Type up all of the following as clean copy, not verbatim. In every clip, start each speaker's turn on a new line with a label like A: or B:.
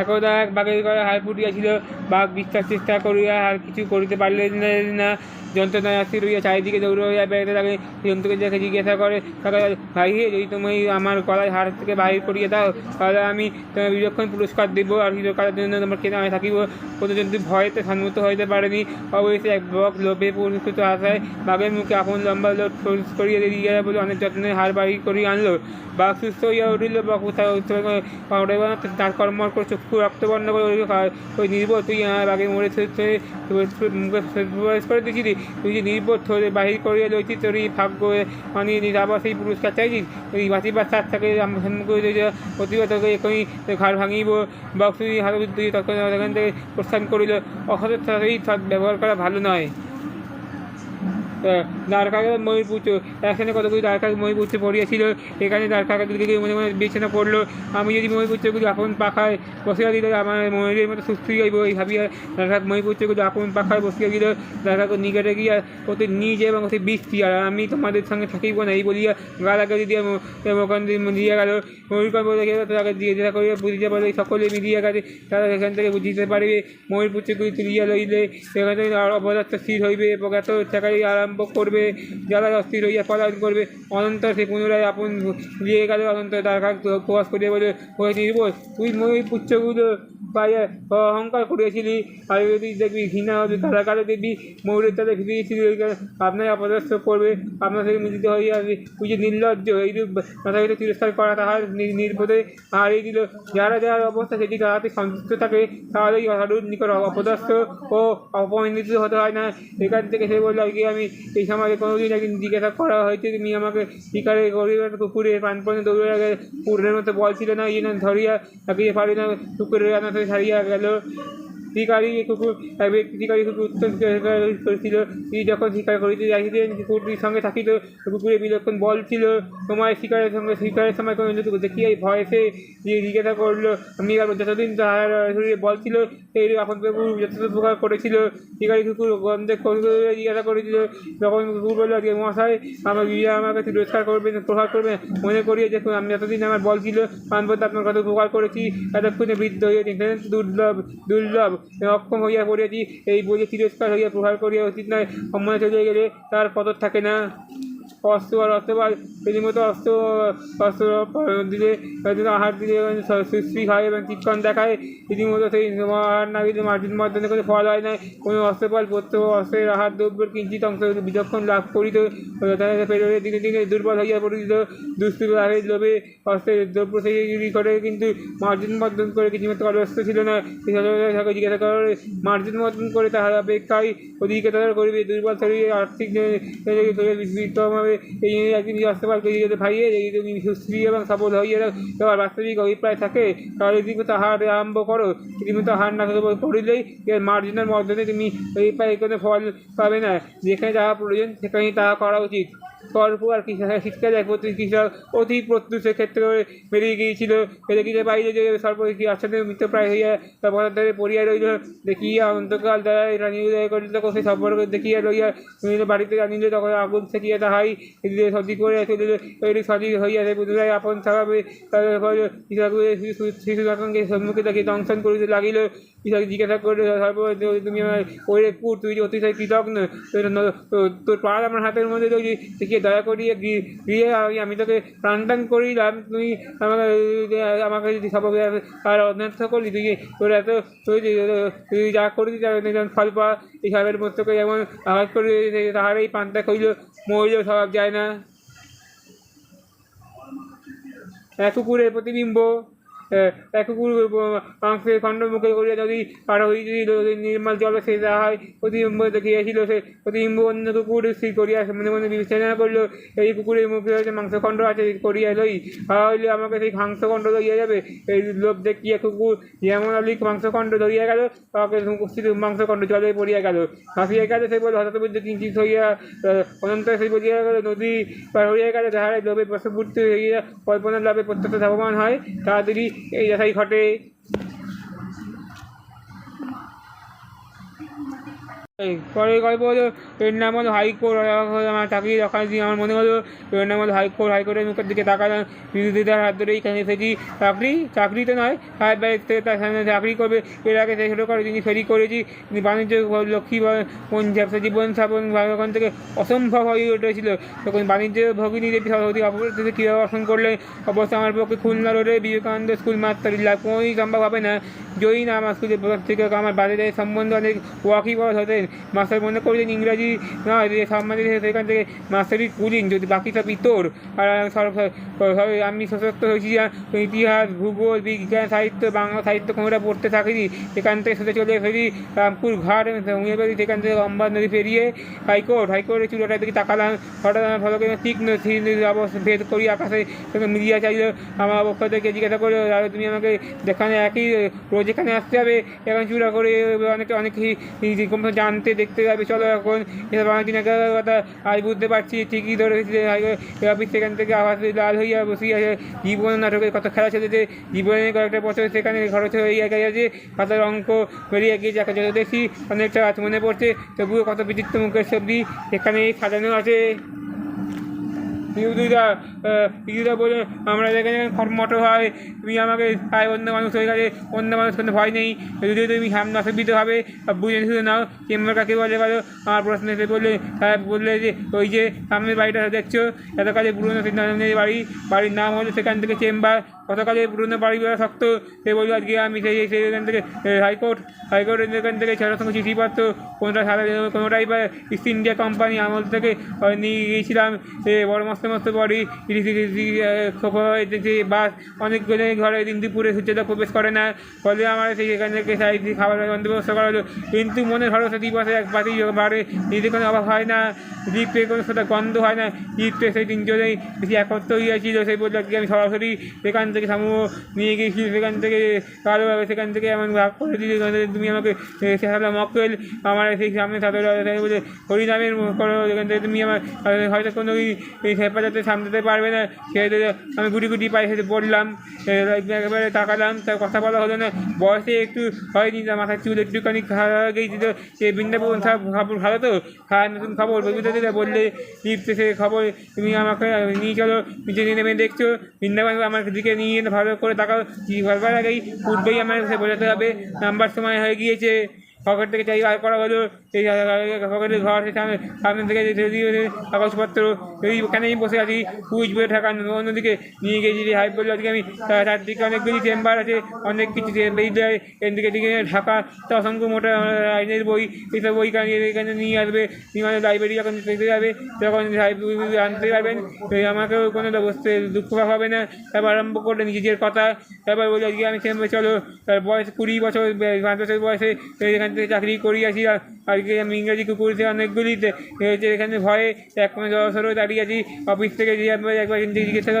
A: একদা এক বাঘের গলায় হার ফুটিয়াছিল। বাঘ বিশ্বাস চেষ্টা করিয়া আর কিছু করিতে পারিলেন না। যন্ত্রণায় অস্থির হইয়া চারিদিকে দৌড়াইয়া বেড়াতে থাকে। জন্তুকে দেখে জিজ্ঞাসা করে, ভাই হে, যদি তুমি আমার গলায় হার থেকে বাহির করিয়ে দাও, তাহলে আমি তোমার বিলক্ষণ পুরস্কার দেব, আর চিরকালের জন্য তোমার কেনা আমি থাকিব। কোনো জন্তু ভয়েতে সম্মত হইতে পারেনি। অবশ্যই এক বক লোভে পুরস্কৃত আশায় বাঘের মুখে আপন লম্বা লোট খরচ করিয়া দিয়া বলে অনেক যত্নে হার বাহির করিয়া আনলো। বাঘ সুস্থ হইয়া উঠিল। বক তার কর্মর করে চক্ষু রক্তবর্ণ করে ওই নির্বোধ, তুই বাঘের মোড়ে মুখে প্রবেশ করে দিয়েছিলি, তুই যে নির্বোধ বাহির করিয়া লইছি, তোরই ভাগ্য মানিয়ে দিস, আবার সেই পুরস্কার চাইছিস। ওই বাঁচিবার সাথ থাকে প্রতিভা তোকে এখনই ঘাড় ভাঙিব। বক তুই হাত তুই তখন এখান থেকে প্রস্থান করিল। অসৎ ব্যবহার করা ভালো নয়। দ্বারকাঘাত ময়ূরপুচ্ছ, একসাথে কতগুলি দ্বারকাঘাত ময়ূরপুচ্ছ পড়িয়াছিল। এখানে দ্বারকাঘাতগুলিকে মনে মনে বিবেচনা করলো, আমি যদি ময়ূরপুচ্ছগুলি আপন পাখায় বসিয়া দিল, আমার ময়ূরের মতো সুস্থ হইব। এই ভাবিয়া দ্বারকাঘাত ময়ূরপুচ্ছগুলি আপন পাখায় বসিয়া দিল। দ্বারকাঘাত নিকটে গিয়া অতি নিজে এবং অতি বৃষ্টি, আর আমি তোমাদের সঙ্গে থাকিব না, এই বলিয়া গালাগালি দিয়া মোকান দিয়া গেল। ময়ূরকণ্ঠ দেখে তাকে জিজ্ঞাসা করিয়া বুঝিতে পারলে সকলে মিলিয়া গেছে, তারা এখান থেকে বুঝিতে পারিবে। ময়ূরপুচ্ছগুলি তুলিয়া লইলে সেখান থেকে অপদার্থ স্থির হইবে এবং এত চাকারি আরাম করবে, যারা অস্থির হইয়া পলায়ন করবে। অনন্তর সে পুনরায় আপন দিয়ে গেল। অনন্তর দ্বারকাঘাত প্রবাস করিয়া বলে, ওই নির্বোধ, তুই ময়ূরপুচ্ছগুলো পাইয়া অহংকার করিয়াছিলি, আর যদি দেখবি ঘৃণা হবে, কারাগারে দেখবি ময়ূরের তাদের ভিড়িয়েছিলি, আপনার অপদস্থ করবে, আপনার থেকে মিলিত হইয়া তুই যে নির্লজ্জ, এইরূপ মাথাকে তিরস্কার করা তাহার নির্বোধে হারিয়ে দিল। যারা যার অবস্থা সেটি তাহাতে সন্তুষ্ট থাকে, তাহলেই হারুর নিকট অপদস্থ ও অপমানিত হতে হয় না। এখান থেকে সে বলল, কি আমি এই সমাজে কোনোদিন একদিন জিজ্ঞাসা করা হয়েছে, তুমি আমাকে শিকারে করিবে? কুকুরের প্রাণপণে দৌড়িয়া গেল, কুকুরের মতো বল ছিল না, ইয়ে ধরিয়া থাকিতে পারি না, কুকুরের আনাতে ছাড়িয়া গেল। শিকারী কুকুর উত্তম করেছিল। তিনি যখন শিকার করিতে যাইছিলেন, কুকুরটির সঙ্গে থাকিত, কুকুরের বিলক্ষণ বল ছিল। তোমার শিকারের সময় কোনো দেখিয়া ভয়েসে জিজ্ঞাসা করলো, আমি যতদিন তাহার শরীরে বল ছিল, সেই আপন কুকুর যথেষ্ট উপকার করেছিল। শিকারী কুকুর গন্ধে জিজ্ঞাসা করেছিল, যখন কুকুর বলল, মশাই আমাকে তিরস্কার করবেন, প্রহার করবেন, মনে করিয়ে দেখুন, আমি যতদিন আমার বল ছিল, প্রাণপণে আপনার কত উপকার করেছি, এতক্ষণে বৃদ্ধ হয়ে দেখলেন দুর্লভ অক্ষম হইয়া পড়িয়াছি, এই বইয়ে তিরস্কার হইয়া প্রহার করিয়া উচিত নয়। সম্মানে চলিয়া গেলে তার পদর থাকে না। অস্ত্র আর অস্ত্রপাল রীতিমতো অস্ত্র দিলে আহার দিলে সুশ্রী হয় এবং চিৎকন দেখায়। রীতিমতো সেই আহার না দিলে মার্জিন মর্দনে কোনো ফল হয় না। কোনো অস্ত্রপাল প্রত্যহ অস্ত্রের আহার দ্রব্যের কিঞ্চিত অংশ বিচক্ষণ লাভ করিত, পেরোলে দিনে দিনে দুর্বল হইয়া পড়িত। দুস্থ লাভের লোভে অস্ত্রের দ্রব্য সেই করে, কিন্তু মার্জিন মর্দন করে কিছুমাত্র অলস্য ছিল না। তাকে জিজ্ঞাসা করে, মার্জিন মর্দন করে তাহার অপেক্ষায় অধিকতর করিবে। দুর্বল শরীরে আর্থিক বিস্তৃতভাবে এই একদিন অস্ত্রপাল করিয়ে ভাইয়ে তুমি সুশ্রী এবং সফল হইয়া তোমার বাস্তবিক অভিপ্রায় থাকে, তাহলে রীতিমতো আহার আরম্ভ করো। রীতিমতো আহার না করিলেই মার্জিনের মর্দনে তুমি অভিপ্রায় কোনো ফল পাবে না। যেখানে যাহা প্রয়োজন সেখানেই তাহা করা উচিত। স্বল্প আর শীতকালে কৃষক অতি প্রত্যুষ ক্ষেত্রে বেরিয়ে গিয়েছিল। গিয়ে বাইরে যে স্বল্প আচ্ছন্ন মৃত্যুপ্রায় হইয়া পদার্থে পড়িয়া রইল। দেখিয়া অন্তকাল দ্বারা রানী উদয় করিল, তখন সেই সম্পর্ক দেখিয়া লইয়া বাড়িতে আনিল। তখন আগুন থেকিয়া তাহাই সজি করে চলিল। সজি হইয়া সে পুনরায় আপন স্বভাবে শিশু সন্তানকে সম্মুখে দেখি দংশন করিতে লাগিল। কৃষক জিজ্ঞাসা করিল, সর্ব তুমি আমার ওরে পুর, তুই অতিশয় কৃতজ্ঞ, তোর প্রাণ আমার হাতের মধ্যে রয়েছে, দেখিয়ে দয়া করিয়া গৃহে আমি তোকে প্রাণদান করিলাম, তুই আমাকে যদি সব আর অন্যর্থ করলি, তোর এত তুই যা করিস ফল পা। এই সবের মস্তকে যেমন আঘাত করি, তাহার এই প্রাণটা কইল, মরিলেও স্বভাব যায় না। এক কুকুরের প্রতিবিম্ব, এক কুকুর মাংসের খণ্ড মুখে করিয়া যদি কারো যদি নির্মল জলে সে তাহাই প্রতিবিম্ব দেখিয়াছিল। সে প্রতিবিম্ব অন্য কুকুর স্থির করিয়া মনে মনে বিবেচনা করিল, এই কুকুরের মুখে হয়তো মাংসখণ্ড আছে, করিয়া লই, হইলে আমাকে সেই মাংসখণ্ড লইয়া যাবে। এই লোভ দেখিয়া কুকুর যেমন অলিক মাংসখণ্ড ধরিয়া গেল, তাকে উপস্থিত মাংসখণ্ড জলে পড়িয়া গেল, ভাসিয়া গেল। সে বলে হঠাৎ বুদ্ধি কিঞ্চিত হইয়া অনন্তর সেই বলিয়া গেল, নদী পার হইয়া গেল। তাহার লোভে বশবর্তী হইয়া কল্পনার লাভে প্রত্যক্ষ ধাবমান হয়, তাড়াতাড়ি এই দশাই ঘটে। পরে গল্প হলো এর নাম হলো হাইকোর্ট। আমার চাকরি দরকার দিয়ে আমার মনে হলো এর নাম হলো হাইকোর্ট। হাইকোর্টের মুখের দিকে তাকালাম, বিরোধিতার হাত ধরে এখানে এসেছি। চাকরি তো নয়, সাহেব বাড়ির থেকে তার সামনে চাকরি করবে। এর আগে সে ছোটো করে তিনি ফেরি করেছি, তিনি বাণিজ্য লক্ষ্মী ব্যবসা জীবন স্থাপন ওখান থেকে অসম্ভব হয়ে উঠেছিল। তখন বাণিজ্য ভগিনী দেবী সরস্বতী অপরাধ কীভাবে অর্জন করলে অবশ্য আমার পক্ষে খুলনা রোডে বিবেকানন্দ স্কুল মাত্র লাভ কোনোই সম্ভব হবে না। যদি না আমার স্কুলের থেকে আমার বাড়িতে সম্বন্ধে অনেক ওয়াকিবহাল হতেন। মাস্টার মনে করছেন ইংরাজি নয় সম্মানিত, সেখান থেকে মাস্টারি কুলিং যদি বাকি সব ইতর। আর আমি সশক্ত হয়েছি ইতিহাস, ভূগোল, বিজ্ঞান, সাহিত্য, বাংলা সাহিত্য কোনোটা পড়তে থাকিনি। সেখান থেকে সোজা চলে ফেরি রামপুর ঘাট উমিয়াবাড়ি, সেখান থেকে লম্বা নদী পেরিয়ে হাইকোর্টের চূড়াটার দিকে তাকালাম। হঠাৎ আমার ফলকে তীক্ষ্ণ ভেদ করি আকাশে মিডিয়া চাইল। আমার পক্ষ থেকে জিজ্ঞাসা করে তুমি আমাকে যেখানে একই রোজ এখানে আসতে হবে, এখন চূড়া করে অনেকেই জানতে দেখতে যাবে, চলো এখন এসব অনেক দিন আগের কথা আজ বুঝতে পারছি। ঠিকই ধরেছে, অফিস সেখান থেকে আওয়াজ লাল হইয়া বসিয়া জীবন নাটকের কত খেলা চলেছে। জীবনের কয়েকটা বছর সেখানে খরচ হইয়া গেছে, খাতার অঙ্ক বেরিয়ে গিয়ে যাকে যত দেখি অনেকটা মনে পড়ছে, তবুও কত বিচিত্র মুখের ছবি এখানে সাজানো আছে। পিউদা বলে আমরা যেখানে খটমটো হয়, তুমি আমাকে তাই অন্য মানুষ হয়ে গেছে, অন্য মানুষ কোনো ভয় নেই, যদি তুমি সামনে অসুবিধা হবে বুঝে শুধু নাও। চেম্বার কাকে বলে গেলো আমার প্রশ্ন এসে বললে যে ওই যে সামনের বাড়িটা দেখছো, এতকালে পুরনো বাড়ির নাম হলো সেখান থেকে চেম্বার। গতকালে পুরনো বাড়ি বেড়া শক্ত, সে বললো আজকে আমি সেখান থেকে হাইকোর্টের এখান থেকে ছেলের সঙ্গে চিঠিপত্র কোনোটাই বা ইস্ট ইন্ডিয়া কোম্পানি আমল থেকে নিয়ে গিয়েছিলাম। বড় মস্ত বাড়ি, বাস অনেকগুলো ঘরে দিন দুপুরে সূর্যটা প্রবেশ করে না, ফলে আমার সেখান থেকে খাবার বন্দোবস্ত করা হলো। কিন্তু মনে ভরসা দিবসে এক বাড়ি বাড়ে, নিজের কোনো অভাব হয় না, লিফ্টের কোনো সেটা গন্ধ হয় না। লিফ্টে সেই তিনজনেই বেশি একত্র হইয়াছিল। সেই বললো আজকে আমি সরাসরি সেখান থেকে সমূহ নিয়ে গিয়েছি, সেখান থেকে ভালোভাবে সেখান থেকে এমন ভাগ করে দিয়েছি তুমি আমাকে শেখালো মক্কেল আমার সেই সামনে সাথে বলে হরিনামের করো, যেখান থেকে তুমি আমার হয়তো কোনো হেফাজতে সামলাতে পারবে না। সেহেতু আমি গুটি পায়ে সেটা পড়লাম, একেবারে তাকালাম, তার কথা বলা হলো না। বয়সে একটু হয়নি, তার মাথার চুল একটুখানি খাওয়া গিয়েছিল। সে বৃন্দাবন খবর ভালো তো, খাওয়ার নতুন খবর ববিতা বললে লিখতে সে খবর তুমি আমাকে নিয়ে চলো, নিচে নিয়ে নেমে দেখছো বৃন্দাবন আমার দিকে নিয়ে ভালো করে তাকাও। ঘরবার আগেই পূর্বেই আমার সে বোঝাতে হবে নাম্বার সময় হয়ে গিয়েছে। পকেট থেকে চাই বার করা হলো, এই পকেটের ঘর সামনে থেকে কাগজপত্র ওখানেই বসে আছি, কুইজ বলে ঢাকা অন্যদিকে নিয়ে গেছি। হাই বললো আজকে আমি চারদিকে অনেকগুলি চেম্বার আছে, অনেক কিছু দেয় এদিকে দিকে ঢাকা তো অসংখ্য মোটা আইনের বই, এইসব বই এখানে নিয়ে আসবে। মানে লাইব্রেরি যখন পেতে যাবে তখন আনতে পারবেন, আমাকেও কোনো ব্যবস্থা দুঃখ হবে না। তারপর আরম্ভ করলেন নিজের কথা। তারপর বললো আজকে আমি চলো, তার বয়স 20 বছর 5 বছর বয়সে এখান থেকে চাকরি করিয়াছি। আজকে আমি ইংরেজি কুকুরতে অনেকগুলিতে এখানে ভয়ে এক বছরও দাঁড়িয়ে আছি। অফিস থেকে যে একবার জিজ্ঞাসা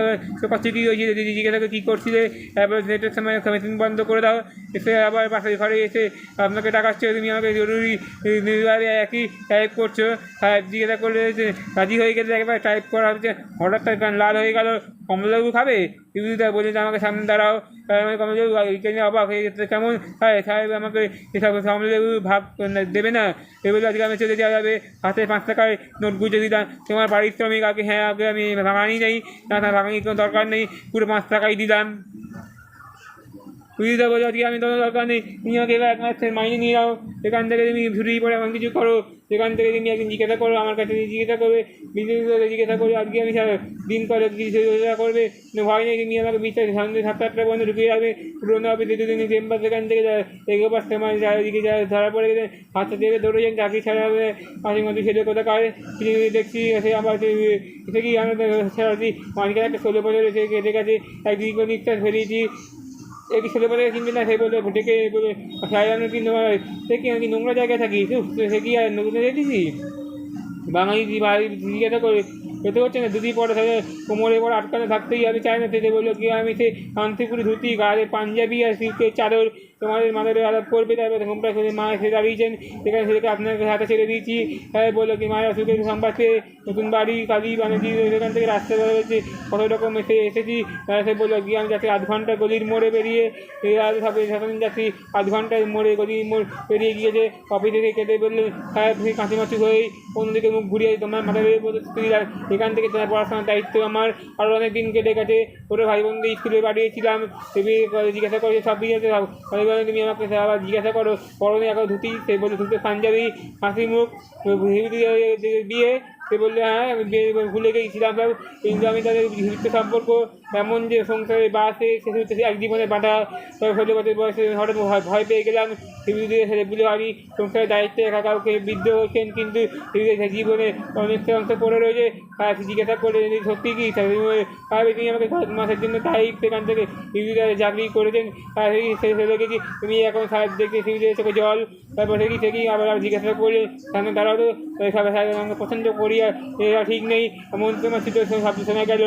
A: করছে কী হয়েছে, জিজ্ঞাসা কী করছিলে, তারপর সেটার সময় মেশিন বন্ধ করে দাও, এসে আবার পাশের ঘরে এসে আপনাকে ডাকাচ্ছে, তুমি আমাকে জরুরি একই টাইপ করছো। জিজ্ঞাসা করলে রাজি হয়ে গেছে, একবার টাইপ করা হচ্ছে, হঠাৎ তার গান লাল হয়ে গেল। কমলাবাবু খাবে? ইউদিদা বলে যে আমাকে সামনে দাঁড়াও। কমলাবাবু অবাক হয়ে যেতে, কেমন সাহেব আমাকে এসব কমলাবাবু ভাব দেবে না? এগুলো আজকে আমি চলে যাওয়া যাবে, হাতে 5 টাকায় নোট গুঁজে দিলাম, তোমার বাড়ির শ্রমিক আগে, হ্যাঁ আগে আমি ভাঙানি নেই, না ভাঙানির কোনো দরকার নেই, পুরো 5 টাকাই দিলাম। বুঝতে বলে আজকে আমি তোমার দরকার নেই, তুমি আমাকে এবার 1 মাসের মাইনে নিয়ে যাও, সেখান থেকে তুমি ছুটি পরে এমন কিছু করো, সেখান থেকে তুমি একদিন জিজ্ঞাসা করো, আমার কাছে জিজ্ঞাসা করবে, জিজ্ঞাসা করবে আজকে আমি দিন করে কিছু করবে, ভয় নেই, তুমি আমাকে বিচার সন্ধ্যে 7-8টা পর্যন্ত ঢুকিয়ে যাবে পুরোনো অফিসে। দুদিন চেম্বার সেখান থেকে এগোবার সময় চারিদিকে ধরা পড়ে গেছে, হাতটা থেকে দৌড়েছেন, চাকরি ছাড়া হবে মাঝে মধ্যে ছেলে কোথা কারে কিছু দেখছি। সে আবার সে কি আমি সারাদি মাঝখানে একটা 16 বছর এসে কেটে গেছে, একদিন নিঃশ্বাস ফেরিয়েছি। একই ছেলে বলে কিনবে না, সে বলে ডেকে বলে সারানো কিনতে পারে, সে কি আমি নোংরা জায়গায় থাকি, সে কি আর নতুন দেখেছি বাঙালি জিজ্ঞাসা করে পেতে হচ্ছে না, দুদিন পরে তাহলে কোমরে পরে আটকানো থাকতেই আমি চাই না। সে বললো কি আমি সে শান্তিপুরি ধুতি, গায়ে পাঞ্জাবি আর সিল্কের চাদর, তোমাদের মাথায় আলাপ করবে, তারপর ঘুমটা করে মা এসে দাঁড়িয়েছেন, সেখানে সেটাকে আপনার হাতে ছেড়ে দিয়েছি। বললো কি মায়ের অসুখের সংবাদ পেয়ে নতুন বাড়ি কালী বানিয়েছি, সেখান থেকে রাস্তা বেরো হয়েছে, কত রকম এসেছি। সে বললো গিয়ে আমি যাচ্ছি 8 ঘন্টা গলির মোড়ে বেরিয়ে সারাদিন যাচ্ছি 8 ঘন্টায় মোড়ে গলির মোড় পেরিয়ে গিয়েছে। অফিস থেকে কেটে বললেন কাঁচিমাচি হয়েই অন্যদিকে মুখ ঘুরিয়ে তোমার মাথা বেরিয়ে পড়তে এখান থেকে তোমার পড়াশোনার দায়িত্ব আমার আরও অনেক দিন কেটে গেছে। ওটা ভাই বোনদের স্কুলে পাঠিয়েছিলাম, তুমি জিজ্ঞাসা করছো সব কিছু বলে তুমি আমাকে আবার জিজ্ঞাসা করো পরনে এখন ধুতি, সে বলে ধুতে পাঞ্জাবি, হাসি মুখ দিয়ে সে বললে হ্যাঁ আমি ভুলে গিয়েছিলাম সব, কিন্তু আমি তাদের ভিত্তি সম্পর্ক এমন যে সংসারে বাসে সে এক জীবনে বাঁধা 16 বছর বয়সে হঠাৎ ভয় পেয়ে গেলাম। সেগুলো আমি সংসারের দায়িত্বে একা কাউকে বৃদ্ধ হচ্ছেন, কিন্তু জীবনে অনেক অংশ পড়ে রয়েছে। জিজ্ঞাসা করে সত্যি কি তিনি আমাকে 7 মাসের জন্য তাই সেখান থেকে চাকরি করেছেন। সে দেখেছি তুমি এখন দেখতে চোখে জল, তারপর থেকে আবার জিজ্ঞাসা করলে সামনে দাঁড়াও তো আমাকে পছন্দ করি আর এরা ঠিক নেই, এমন তোমার শব্দ শোনা গেল।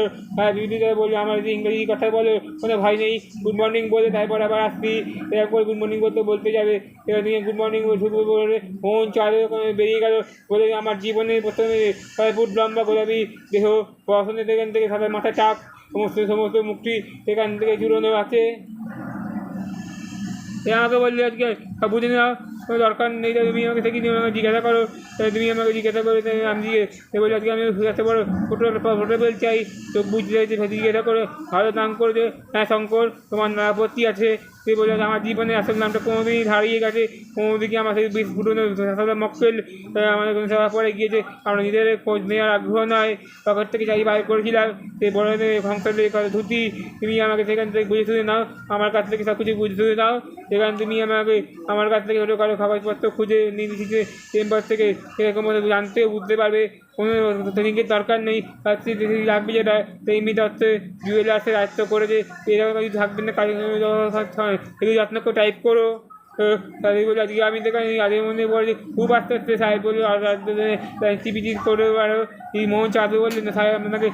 A: দিদিরা বললো আমার ইংরেজি কথা বলো, কোনো ভয় নেই, গুড মর্নিং বলে তারপর আবার আসছি, এরপর গুড মর্নিং বলতে যাবে, এবার তুমি গুড মর্নিং বলে ফোন চালু বেরিয়ে গেল। বলে আমার জীবনে প্রথমে 5 ফুট লম্বা গোলাপি দেহ, পড়াশোনার এখান থেকে সাদা মাথা টাক, সমস্ত মুখটি এখান থেকে জুড়োনো আছে। আমাকে বললে আজকে বুঝে নাও, কোনো দরকার নেই, তুমি আমাকে থেকে আমাকে জিজ্ঞাসা করো, তুমি আমাকে জিজ্ঞাসা করে আমি বলি আজকে আমি এত বড় হোটেল চাই, তো বুঝতে চাইছে জিজ্ঞাসা করে ভালো নাম করে হ্যাঁ শঙ্কর তোমার আপত্তি আছে। সে বলে আমার জীবনের আসল নামটা কোনোদিনই হারিয়ে গেছে, কোনোদিকে আমার সেই পুরনো মক্কেল আমাদের কোনো সেবা পরে গিয়েছে, আমরা নিজেদের খোঁজ নেওয়ার আগ্রহ নয়, পকেট থেকে চাই বাইর করেছিলাম সেই বড় সংসারের ধুতি, তুমি আমাকে সেখান থেকে বুঝে শুনে নাও, আমার কাছ থেকে সব কিছু বুঝে শুনে নাও, সেখান তুমি আমাকে আমার কাছ থেকে ছোটো কারো কাগজপত্র খুঁজে নিয়ে দিচ্ছে চেম্বার থেকে, সেরকম জানতে বুঝতে পারবে, কোনো ট্রেনিংয়ের দরকার নেই। লাগবে যেটা এমনি দত্তে জুয়েলার্সের আয়ত্ত করেছে, এরকম কিছু থাকবে না, কাজ এগুলো যত্ন করে টাইপ করো। তাদের বলে আজকে আমি দেখে আজকের মধ্যে বলে খুব আস্তে আস্তে সাহেব বললো টিপিটি করে পারো, এই মোহন চাঁদু বললেন না সাহেব আপনাকে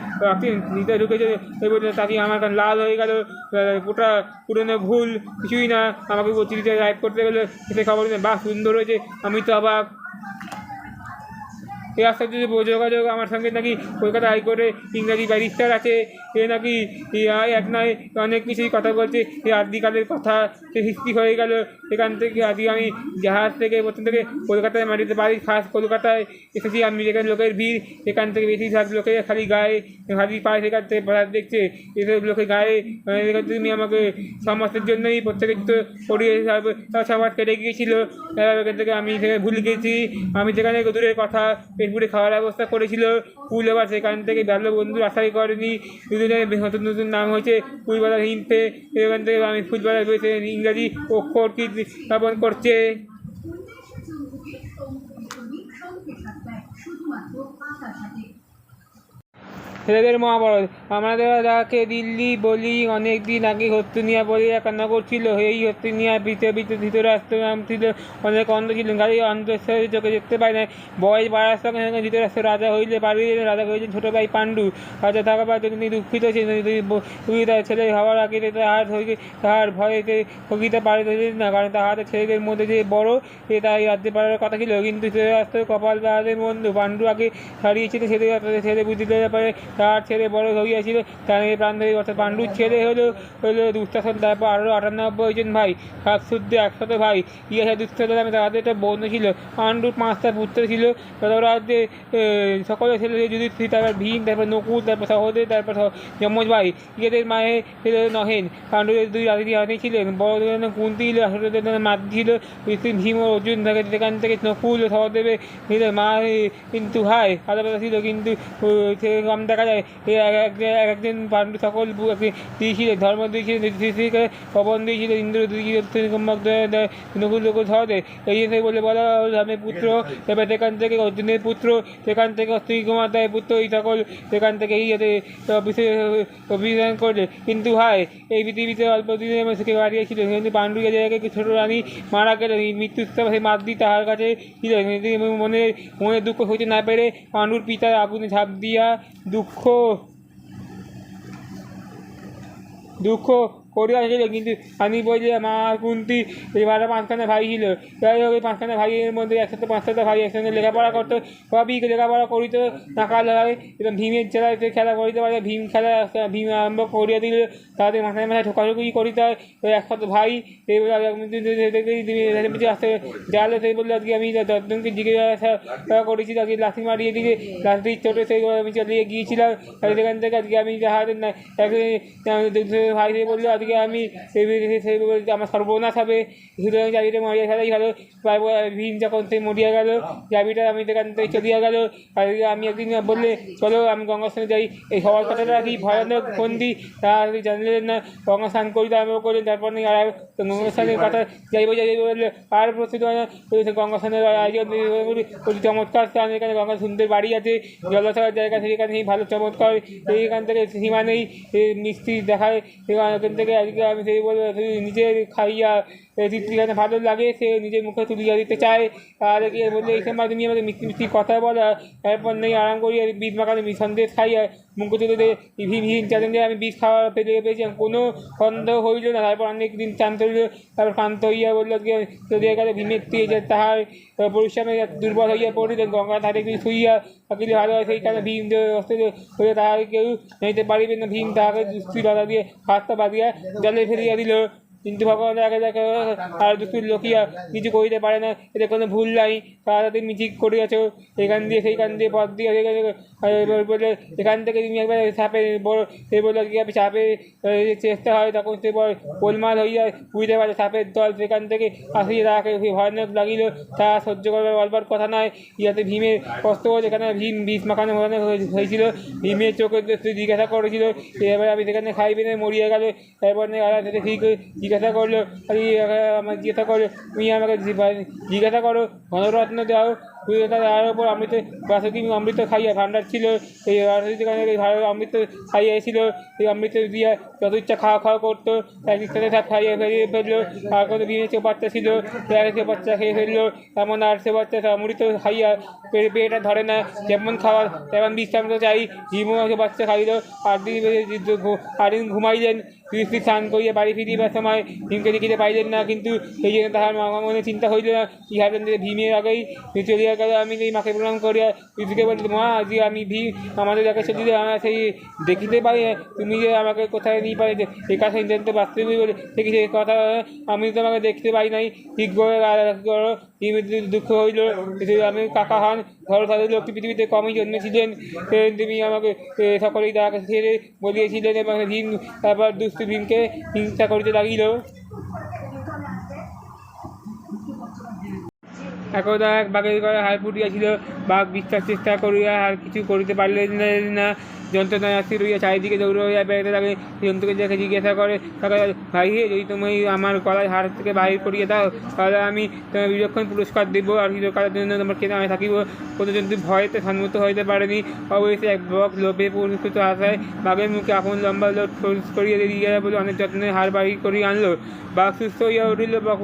A: নিতে ঢুকেছে, এই বললে তাকে আমার লাল হয়ে গেল, ওটা পুরনো ভুল কিছুই না, আমাকে চিঠিতে টাইপ করতে গেলে সে খবর বাহ সুন্দর হয়েছে, আমি তো অবাক। এই আশ্চর্য যোগাযোগ আমার সঙ্গে নাকি কলকাতা হাইকোর্টে ইংরাজি ব্যারিস্টার আছে, এ নাকি এক নয় অনেক কিছুই কথা বলছে, এই আদিকালের কথা সে সৃষ্টি হয়ে গেল। এখান থেকে আজকে আমি জাহাজ থেকে প্রথম থেকে কলকাতায় মাটিতে বাড়ি খাস কলকাতায় এসেছি আমি, যেখানে লোকের ভিড়, এখান থেকে বেশিরভাগ লোকের খালি গায়ে খালি পায়ে সেখান থেকে দেখছে, এসব লোকের গায়ে তুমি আমাকে সমাজের জন্যই প্রত্যেকের তো পড়িয়ে সমাজ কেটে গিয়েছিল, এখান থেকে আমি ভুলে গেছি, আমি সেখানে দূরের কথা পেটপুরে খাওয়ার ব্যবস্থা করেছিল ফুল, এবার সেখান থেকে ভালো বন্ধু আশাই করেনি, দুজনে নতুন নতুন নাম হয়েছে ফুলবালা হিনতে, এখান থেকে আমি ফুলবালা রয়েছে ইংরাজি অক্ষর কি স্থাপন করছে। ছেলেদের মহাভারত। আমাদের যাকে দিল্লি বলি অনেক দিন আগে হস্তিনিয়া বলিয়া কান্না করছিল, এই হস্তিনিয়া ভিতরে আসতে নাম ছিল, অনেক অন্ধ ছিলেন, গাড়ি অন্ধেশ্বরের চোখে দেখতে পায় না, বয়স বাড়ার সঙ্গে সঙ্গে ভিতরে আসতে রাজা হইলে পারিলেন, রাজা হয়েছেন ছোটো ভাই পাণ্ডু, রাজা থাকা পায় তিনি দুঃখিত ছিলেন, তার ছেলে হওয়ার আগে তাহার ভয়ে ঠকিতে পারিলেন না, কারণ তাহাদের ছেলেদের মধ্যে যে বড় সে তাই রাজ্যে পাড়ার কথা ছিল, কিন্তু ছেলে আসতে কপাল তাহাদের বন্ধু পাণ্ডু আগে হারিয়েছিল, ছেলে বুঝিতে পারে তার ছেলে বড় হইয়াছিল, তার প্রাণধরী অর্থাৎ পাণ্ডুর ছেলে হলো দুঃশাসন, তারপর আরও 98 জন ভাই, শাকসুদ্ধ 100 ভাই, ইহাসা দুঃশাসন নামে তাদের একটা বন্ধু ছিল। পাণ্ডুর 5টা পুত্র ছিল, রাজ্যে সকলের ছেলে যুধিষ্ঠির, তারপর ভীম, তারপর নকুল, তারপর সহদেব, তারপর যমজ ভাই, ইহাদের মায়ে ছিল নহেন। পাণ্ডুদের 2 রানী ছিলেন, বড় কুন্তী ছিল, মাতৃ ছিল ভীম ও অর্জুন, সেখান থেকে নকুল ও সহদেবের মা কিন্তু ভাই আলাদা ছিল, কিন্তু কম দেখা যায়। একজন পাণ্ডু সকল দিয়েছিলেন, ধর্ম দিয়েছিলেন, পবন দিয়েছিলেন, ইন্দ্র দিয়েছিলেন, নকুল সহদেব, এই জন্য বলে বলা আমি পুত্র, এবার সেখান থেকে অর্জুনের পুত্র, সেখান থেকে স্ত্রী কুমার পুত্র, এই সকল সেখান থেকে এই অভিযান করলে, কিন্তু ভাই এই পৃথিবীতে অল্প দিনের মধ্যে বাড়িয়েছিলেন, কিন্তু পাণ্ডু জায়গায় ছোট রানী মারা গেলেন, মৃত্যুর সেই মাতৃ তাহার কাছে ছিলেন, মনে দুঃখ হইতে না পেরে পাণ্ডুর পিতার আগুনে ঝাঁপ দিয়া দুঃখ করিয়া ছিল, কিন্তু আমি বলছি আমার কুন্তি এবারে 5খানা ভাই ছিল। যাই হোক এই 5খানা ভাইয়ের মধ্যে একসাথে 5টা ভাই একসঙ্গে লেখাপড়া করতো, সবই লেখাপড়া করিত টাকা লাগায় এবং ভীমের জেলায় খেলা করিতে পারে। ভীম খেলা ভীম আরম্ভ করিয়া দিল, তাদের মাথায় মাথায় ঠোকাঠুকি করিতে হয়। ওই একসাথে ভাই আসতে জালে সেই বললো আজকে আমি দশজনকে জিজ্ঞাসা করেছি, আজকে লাঠি মারিয়ে দিকে লাঠির চোটে সেই আমি চালিয়ে গিয়েছিলাম। সেখান থেকে আজকে আমি যাহাদের না ভাই সেই বললো আজকে আমি সেই আমার সর্বনাশ হবে, সুতরাং চাবিটা মরিয়া ফেলাই ভালো। তারপর ভীম যখন সেই মরিয়া গেল, চাবিটা আমি সেখান থেকে চলিয়া গেল। আর আমি একদিন বললে চলো আমি গঙ্গার স্থানে যাই, এই হওয়ার কথাটা কি ভয়ানক ফন্দি তা জানলেন না। গঙ্গা স্নান করিতে আরম্ভ করলেন, তারপর আর গঙ্গা স্থানের কথা যাইব বললে আর প্রস্তুত হয় না। গঙ্গা স্থানের আয়োজন চমৎকার স্থান, এখানে গঙ্গা সুন্দর বাড়ি আছে, জলাশয়ের জায়গা, সেখানে ভালো চমৎকার, এইখান থেকে সীমা নেই মিষ্টি দেখায়। এখান থেকে আজকে আমি সেই বলে নিজে খাইয়া যেখানে ভালো লাগে সে নিজের মুখে তুলিয়া দিতে চায়। আর কি বললে এই সময় তুমি আমাদের মিষ্টি মিষ্টি কথা বলা, তারপর নেই আরাম করিয়া বীজ মাখানো সন্দেশ খাইয়া মুখে তুলে দিয়ে ভীম চ্যালেঞ্জে আমি বীজ খাওয়া পেয়েছিলাম, কোনো সন্দেহ হইল না। তারপর অনেক দিন চান্ত হইল, তারপর শান্ত হইয়া বললো চলিয়া গেল ভীমের যে তাহার পরিশ্রমে দুর্বল হইয়া পড়িলেন, গঙ্গা ধারে কিছু শুইয়া থাকিলে ভালো হয়। সেইখানে ভীম হইয়া তাহাকে কেউ নিতে পারিবে না। ভীম তাহাকে দুষ্টি বাধা দিয়ে হাতটা বাঁধিয়া জলে ফেলিয়া দিল, কিন্তু ভগবান আগে দেখে আর দুঃখীর লোকিয়া কিছু করিতে পারে না, এতে কোনো ভুল নাই। তাড়াতাড়ি মিছিল করিয়াছ এখান দিয়ে সেইখান দিয়ে পথ দিয়ে বলে এখান থেকে তুমি একবার সাপে বড় সে বলে সাপে চেষ্টা হয়, তখন সে গোলমাল হইয়া বুঝতে পারে সাপের দল সেখান থেকে আসিয়া তাহাকে ভয়ানক লাগিল। তা সহ্য করবার বলবার কথা নয়। ইয়াতে ভীমের কষ্ট হল, এখানে ভীম বিষ মাখানো ভয়ানক হয়েছিল। ভীমের চোখে জিজ্ঞাসা করেছিল, এবার আমি সেখানে খাইবে না মরিয়া গেল। তারপর ঠিক জিজ্ঞাসা করলো, আমার জিজ্ঞাসা করলো তুমি আমাকে জিজ্ঞাসা করো ধনরত্ন দাও, তার ওপর অমৃত বাসকি অমৃত খাইয়া ভাণ্ডার ছিল, এই অমৃত খাইয়াছিল। এই অমৃত দিয়া যত ইচ্ছা খাওয়া খাওয়া করতো, একদিক সাথে সব খাইয়ে ফেরিয়ে ফেললো। আর কোনো দিনে সে বাচ্চা ছিল, সে বাচ্চা খেয়ে ফেললো। এমন আর সে বাচ্চা অমৃত খাইয়া পেটটা ধরে না, যেমন খাওয়ার তেমন বিশ্রাম তো চাই। ভীমও সে বাচ্চা খাইল, 8 দিন ঘুমাইলেন। যুধিষ্ঠির স্নান করিয়া বাড়ি ফিরিবার সময় ভীমকে দেখিতে পাইলেন না, কিন্তু সেই জন্য তাহার মনে চিন্তা হইল না। ইহাদের ভীমের আগেই চলিয়া গেল। আমি এই মাকে প্রণাম করিয়া যুধিকে বলি, মা আজকে আমি ভীম আমাদের যাকে চলিলে আমরা সেই দেখিতে পাই, তুমি যে আমাকে কোথায় নিয়ে পাই এ কথা সিদ্ধান্ত বাস্তবই বলে দেখি সে কথা আমি তোমাকে দেখতে পাই নাই, ঠিক করে করো। দুঃখ হইল, আমি কাকা হন ধরো তাদের লোকটি পৃথিবীতে কমই জন্মেছিলেন, তুমি আমাকে সকলেই তাকে ছেড়ে বলিয়েছিলেন। এবং ভীম তারপর দুষ্ট ভীমকে হিংসা করিতে লাগিল। একদা এক বাঘের ঘরে হাড় ফুটিয়াছিল, বাঘ বিশ্বাস চেষ্টা করিয়া আর কিছু করিতে পারলেন না, যন্ত্রণায় অস্থির হইয়া চারিদিকে দৌড়িয়া বেড়াতে থাকে। জন্তুকে দেখে জিজ্ঞাসা করে, ভাই হে যদি তুমি আমার গলায় হাড় থেকে বাহির করিয়ে দাও তাহলে আমি তোমার বিলক্ষণ পুরস্কার দেব, আর চিরকালের জন্য তোমার কেনা আমি থাকিব। কোনো জন্তু ভয়েতে সম্মত হইতে পারেনি। অবশ্যই এক বক লোভে পুরস্কৃত আশায় বাঘের মুখে আপন লম্বা লোট খোঁজ করিয়ে দিয়ে বলে অনেক যত্নে হাড় বাহির করিয়ে আনলো। বাঘ সুস্থ হইয়া উঠিল, বক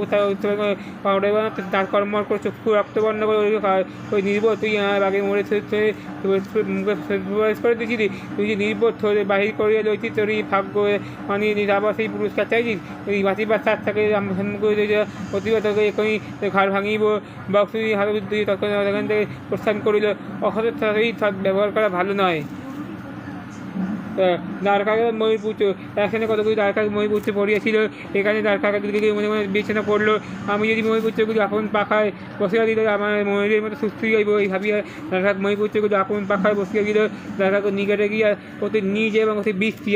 A: তার কর্মর করে চক্ষু রক্তবর্ণ করে ওই নির্বোধ তুই বাঘের মোড়ে মুখে প্রবেশ করে দিয়েছিলি, তুই যে নির্বোধ বাহির করিয়া লইছি তোর ভাগ্য মানিয়ে দিস, আবার সেই পুরস্কার চাইছিস। ওই বাঁচিবার সাথ থাকে প্রতিভা তোকে এখনই ঘাড় ভাঙিব। বাঘ তুই হাত দিয়ে তখন সেখান থেকে প্রস্থান করিল। অসতের সাথে ব্যবহার করা ভালো নয়। দ্বারকাকে ময়ূরপুচ্ছ একখানে কতগুলি দ্বারকা ময়ূরপুচ্ছ পড়িয়াছিল, এখানে দ্বারকাকে মনে মনে বিছানা পড়লো। আমি যদি ময়ূরপুচ্ছগুলি আপন পাখায় বসিয়া দিল আমার ময়ূরের মতো সুস্থ যাইব, এই ভাবিয়া দ্বারকা ময়ূরপুচ্ছগুলি আপন পাখায় বসিয়া দিল। দ্বারকাকে নিকটে গিয়া অতি নিজে এবং অতি বৃষ্টি